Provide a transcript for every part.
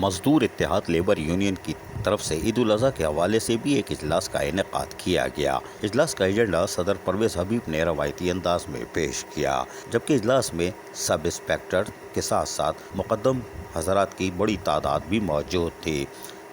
مزدور اتحاد labour union کی طرف سے عید الاضحیٰ کے حوالے سے بھی ایک اجلاس کا انعقاد کیا گیا۔ اجلاس کا ایجنڈا صدر پرویز حبیب نے روایتی انداز میں پیش کیا، جبکہ اجلاس میں سب انسپکٹر کے ساتھ ساتھ مقدم حضرات کی بڑی تعداد بھی موجود تھی۔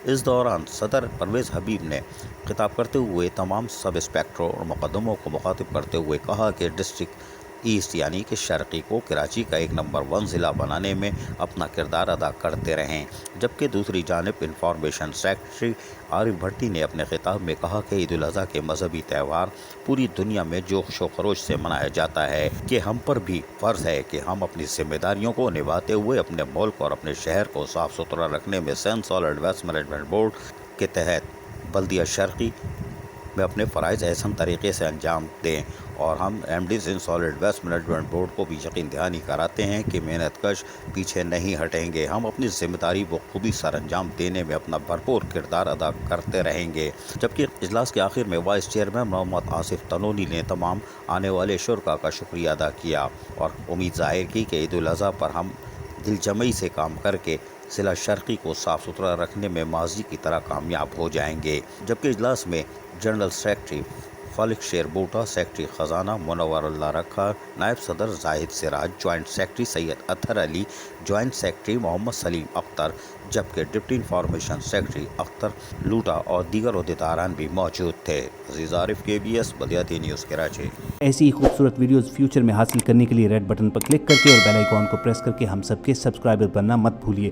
اس دوران صدر پرویز حبیب نے خطاب کرتے ہوئے تمام سب انسپکٹروں اور مقدموں کو مخاطب کرتے ہوئے کہا کہ ڈسٹرکٹ ایسٹ یعنی کہ شرقی کو کراچی کا ایک نمبر 1 ضلع بنانے میں اپنا کردار ادا کرتے رہیں، جبکہ دوسری جانب انفارمیشن سیکرٹری عارف بھٹی نے اپنے خطاب میں کہا کہ عید الاضحیٰ کے مذہبی تہوار پوری دنیا میں جوش و خروش سے منایا جاتا ہے کہ ہم پر بھی فرض ہے کہ ہم اپنی ذمہ داریوں کو نبھاتے ہوئے اپنے ملک اور اپنے شہر کو صاف ستھرا رکھنے میں سینٹ سالڈ ویسٹ مینجمنٹ بورڈ کے تحت بلدیہ شرقی میں اپنے فرائض احسن طریقے سے انجام دیں، اور ہم ایم ڈی سینٹ سالڈ ویسٹ مینجمنٹ بورڈ کو بھی یقین دہانی کراتے ہیں کہ محنت کش پیچھے نہیں ہٹیں گے، ہم اپنی ذمہ داری بخوبی سر انجام دینے میں اپنا بھرپور کردار ادا کرتے رہیں گے۔ جبکہ اجلاس کے آخر میں وائس چیئرمین محمد آصف تنونی نے تمام آنے والے شرکاء کا شکریہ ادا کیا اور امید ظاہر کی کہ عید الاضحیٰ پر ہم دل جمعی سے کام کر کے ضلع شرقی کو صاف ستھرا رکھنے میں ماضی کی طرح کامیاب ہو جائیں گے۔ جبکہ اجلاس میں جنرل سیکرٹری فالق شیر بوٹا، سیکرٹری خزانہ منور اللہ رکھا، نائب صدر زاہد سراج، جوائنٹ سیکرٹری سید اطہر علی، جوائنٹ سیکرٹری محمد سلیم اختر، جبکہ ڈپٹی انفارمیشن سیکرٹری اختر لوٹا اور دیگر عہدیداران بھی موجود تھے۔ عزیز عارف، KBS بلدیاتی نیوز کراچی۔ ایسی ہی خوبصورت ویڈیوز فیوچر میں حاصل کرنے کے لیے ریڈ بٹن پر کلک کر کے اور بیل آئیکن کو پریس کر کے ہم سب کے سبسکرائبر بننا مت بھولیے۔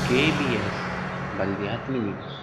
KBS بلدیاتی نیوز۔